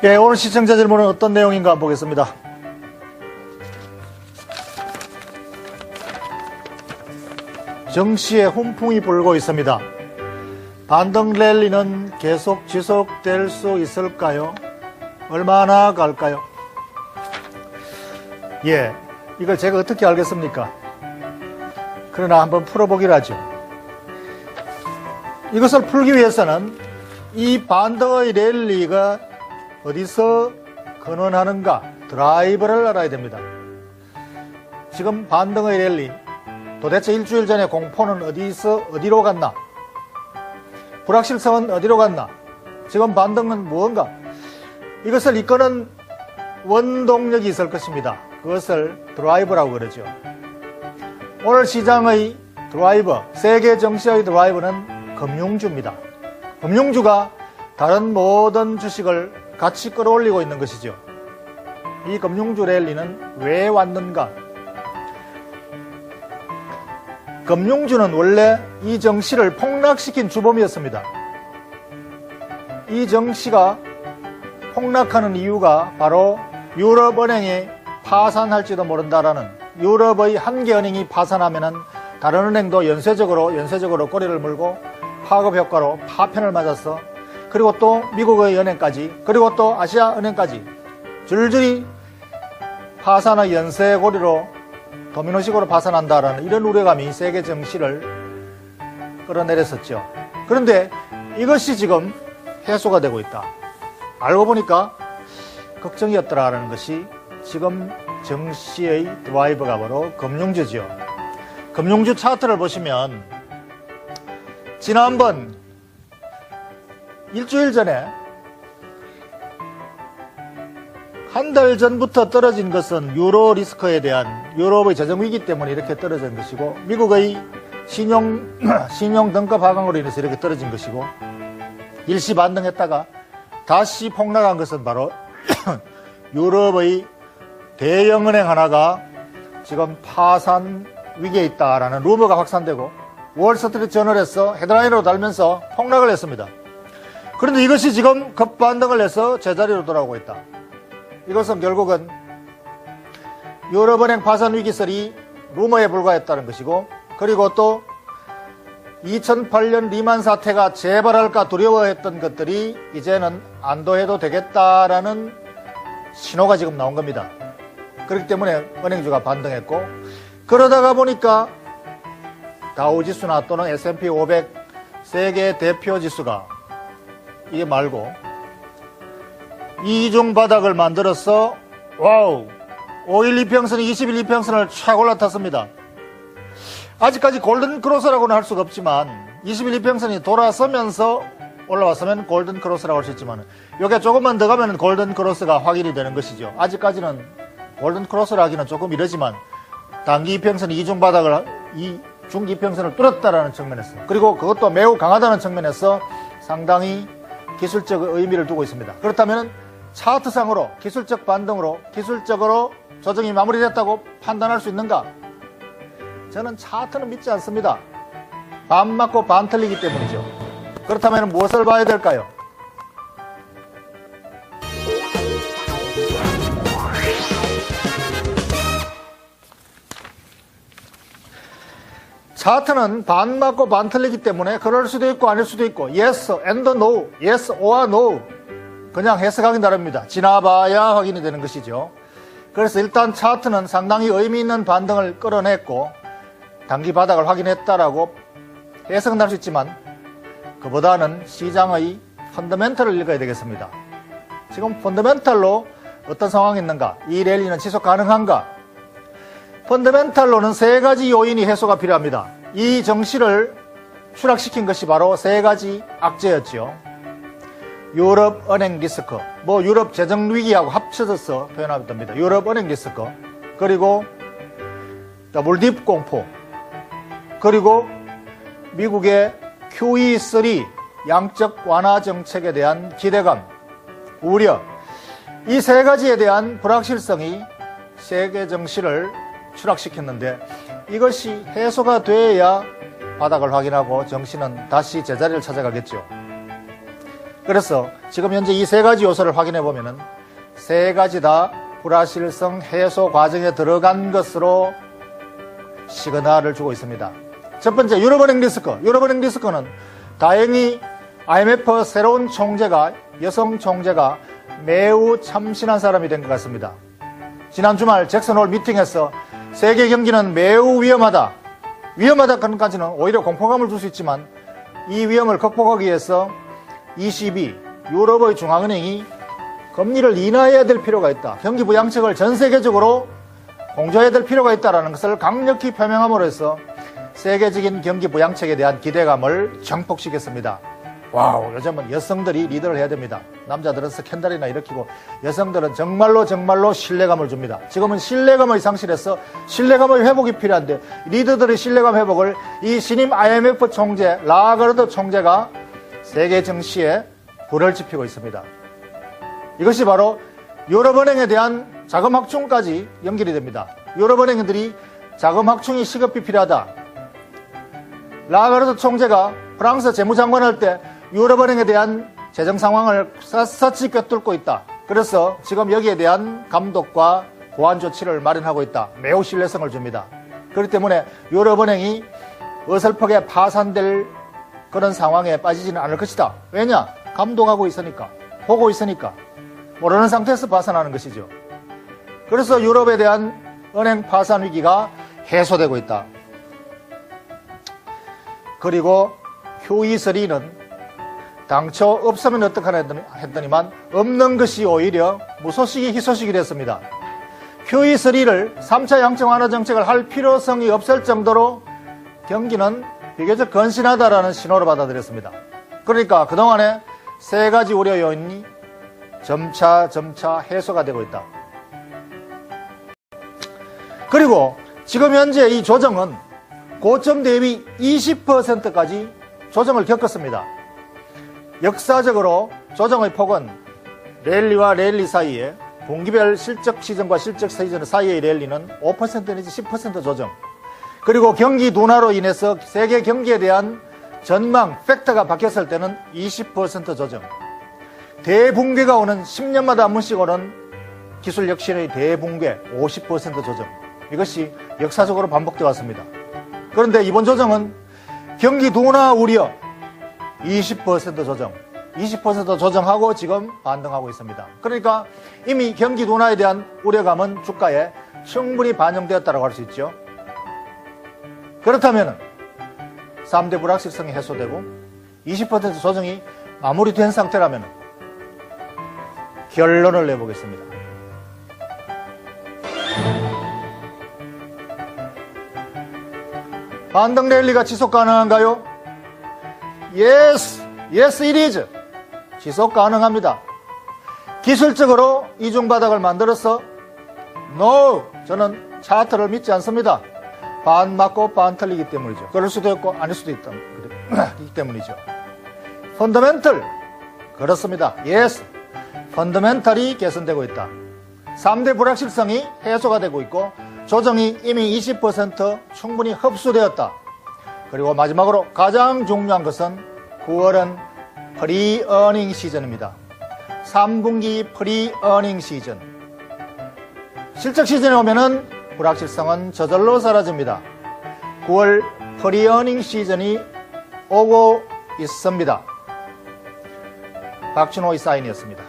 예, 오늘 시청자 질문은 어떤 내용인가 한번 보겠습니다. 정시에 훈풍이 불고 있습니다. 반등 랠리는 계속 지속될 수 있을까요? 얼마나 갈까요? 예, 이걸 제가 어떻게 알겠습니까? 그러나 한번 풀어보기로 하죠. 이것을 풀기 위해서는 이 반등의 랠리가 어디서 근원하는가, 드라이버를 알아야 됩니다. 지금 반등의 랠리, 도대체 일주일 전에 공포는 어디로 갔나? 불확실성은 어디로 갔나? 지금 반등은 무언가? 이것을 이끄는 원동력이 있을 것입니다. 그것을 드라이버라고 그러죠. 오늘 시장의 드라이버, 세계 정시의 드라이버는 금융주입니다. 금융주가 다른 모든 주식을 같이 끌어올리고 있는 것이죠. 이 금융주 랠리는 왜 왔는가? 금융주는 원래 이 정시를 폭락시킨 주범이었습니다. 이 정시가 폭락하는 이유가 바로 유럽은행이 파산할지도 모른다라는, 유럽의 한 개 은행이 파산하면은 다른 은행도 연쇄적으로 꼬리를 물고 파급 효과로 파편을 맞았어. 그리고 또 미국의 은행까지, 그리고 또 아시아 은행까지 줄줄이 파산의 연쇄고리로 도미노식으로 파산한다라는 이런 우려감이 세계 정시를 끌어내렸었죠. 그런데 이것이 지금 해소가 되고 있다. 알고 보니까 걱정이었더라라는 것이 지금 정시의 드라이버가 바로 금융주죠. 금융주 차트를 보시면 지난번 일주일 전에 한 달 전부터 떨어진 것은 유로 리스크에 대한, 유럽의 재정위기 때문에 이렇게 떨어진 것이고, 미국의 신용 등급 하강으로 인해서 이렇게 떨어진 것이고, 일시 반등했다가 다시 폭락한 것은 바로 유럽의 대형은행 하나가 지금 파산 위기에 있다라는 루머가 확산되고 월스트리트 저널에서 헤드라인으로 달면서 폭락을 했습니다. 그런데 이것이 지금 급반등을 해서 제자리로 돌아오고 있다. 이것은 결국은 유럽은행 파산 위기설이 루머에 불과했다는 것이고, 그리고 또 2008년 리만 사태가 재발할까 두려워했던 것들이 이제는 안도해도 되겠다라는 신호가 지금 나온 겁니다. 그렇기 때문에 은행주가 반등했고, 그러다가 보니까 다우지수나 또는 S&P 500 세계 대표 지수가 이게 말고 이중 바닥을 만들어서 와우, 5일 이평선, 20일 이평선을 촥 올라탔습니다. 아직까지 골든 크로스라고는 할 수가 없지만 20일 이평선이 돌아서면서 올라왔으면 골든 크로스라고 할 수 있지만, 이게 조금만 더 가면 골든 크로스가 확인이 되는 것이죠. 아직까지는 골든 크로스라 하기는 조금 이르지만 단기 이평선이 이중 바닥을, 이 중기 이평선을 뚫었다라는 측면에서, 그리고 그것도 매우 강하다는 측면에서 상당히 기술적 의미를 두고 있습니다. 그렇다면 차트상으로 기술적 반등으로 기술적으로 조정이 마무리됐다고 판단할 수 있는가? 저는 차트는 믿지 않습니다. 반 맞고 반 틀리기 때문이죠. 그렇다면 무엇을 봐야 될까요? 차트는 반 맞고 반 틀리기 때문에 그럴 수도 있고 아닐 수도 있고, yes and no, yes or no, 그냥 해석하기 나름입니다. 지나봐야 확인이 되는 것이죠. 그래서 일단 차트는 상당히 의미 있는 반등을 끌어냈고 단기 바닥을 확인했다라고 해석은 할 수 있지만, 그보다는 시장의 펀더멘털을 읽어야 되겠습니다. 지금 펀더멘털로 어떤 상황이 있는가, 이 랠리는 지속 가능한가? 펀더멘털로는 세 가지 요인이 해소가 필요합니다. 이 정시를 추락시킨 것이 바로 세 가지 악재였죠. 유럽 은행 리스크, 유럽 재정 위기하고 합쳐져서 표현하면 됩니다. 유럽 은행 리스크, 그리고 더블딥 공포, 그리고 미국의 QE3 양적 완화 정책에 대한 기대감, 우려, 이 세 가지에 대한 불확실성이 세계 정시를 추락시켰는데, 이것이 해소가 돼야 바닥을 확인하고 정시는 다시 제자리를 찾아가겠죠. 그래서 지금 현재 이 세 가지 요소를 확인해 보면은 세 가지 다 불확실성 해소 과정에 들어간 것으로 시그널을 주고 있습니다. 첫 번째, 유럽은행 리스크. 유럽은행 리스크는 다행히 IMF 새로운 총재가, 여성 총재가 매우 참신한 사람이 된 것 같습니다. 지난 주말 잭슨 홀 미팅에서 세계 경기는 매우 위험하다. 위험하다까지는 오히려 공포감을 줄 수 있지만 이 위험을 극복하기 위해서 ECB, 유럽의 중앙은행이 금리를 인하해야 될 필요가 있다. 경기 부양책을 전 세계적으로 공조해야 될 필요가 있다는 것을 강력히 표명함으로써 세계적인 경기 부양책에 대한 기대감을 증폭시켰습니다. 와우, 요즘은 여성들이 리더를 해야 됩니다. 남자들은 스캔들이나 일으키고 여성들은 정말로 신뢰감을 줍니다. 지금은 신뢰감의 상실에서 신뢰감의 회복이 필요한데 리더들의 신뢰감 회복을 이 신임 IMF 총재 라가르드 총재가 세계 증시에 불을 지피고 있습니다. 이것이 바로 유럽은행에 대한 자금 확충까지 연결이 됩니다. 유럽은행들이 자금 확충이 시급히 필요하다. 라가르드 총재가 프랑스 재무장관 할 때 유럽은행에 대한 재정 상황을 샅샅이 꿰뚫고 있다. 그래서 지금 여기에 대한 감독과 보완 조치를 마련하고 있다. 매우 신뢰성을 줍니다. 그렇기 때문에 유럽은행이 어설프게 파산될 그런 상황에 빠지지는 않을 것이다. 왜냐? 감독하고 있으니까, 보고 있으니까, 모르는 상태에서 파산하는 것이죠. 그래서 유럽에 대한 은행 파산 위기가 해소되고 있다. 그리고 QE3는 당초 없으면 어떡하나 했더니만 없는 것이 오히려 무소식이 희소식이 됐습니다. QE3를 3차 양적 완화 정책을 할 필요성이 없을 정도로 경기는 비교적 건실하다라는 신호를 받아들였습니다. 그러니까 그동안에 세 가지 우려 요인이 점차 해소가 되고 있다. 그리고 지금 현재 이 조정은 고점 대비 20%까지 조정을 겪었습니다. 역사적으로 조정의 폭은 랠리와 랠리 사이에 분기별 실적 시즌과 실적 시즌 사이의 랠리는 5% 내지 10% 조정. 그리고 경기 둔화로 인해서 세계 경기에 대한 전망, 팩터가 바뀌었을 때는 20% 조정. 대붕괴가 오는 10년마다 한 번씩 오는 기술 혁신의 대붕괴 50% 조정. 이것이 역사적으로 반복되어 왔습니다. 그런데 이번 조정은 경기 둔화 우려 20% 조정. 20% 조정하고 지금 반등하고 있습니다. 그러니까 이미 경기 둔화에 대한 우려감은 주가에 충분히 반영되었다고 할 수 있죠. 그렇다면 3대 불확실성이 해소되고 20% 조정이 마무리된 상태라면 결론을 내보겠습니다. 반등 랠리가 지속 가능한가요? Yes, it is. 지속 가능합니다. 기술적으로 이중바닥을 만들어서 No, 저는 차트를 믿지 않습니다. 반 맞고 반 틀리기 때문이죠. 그럴 수도 있고 아닐 수도 있기 때문이죠. 펀더멘털, 그렇습니다. Yes, 펀더멘털이 개선되고 있다. 3대 불확실성이 해소가 되고 있고 조정이 이미 20% 충분히 흡수되었다. 그리고 마지막으로 가장 중요한 것은 9월은 프리어닝 시즌입니다. 3분기 프리어닝 시즌. 실적 시즌에 오면은 불확실성은 저절로 사라집니다. 9월 프리어닝 시즌이 오고 있습니다. 박준호의 사인이었습니다.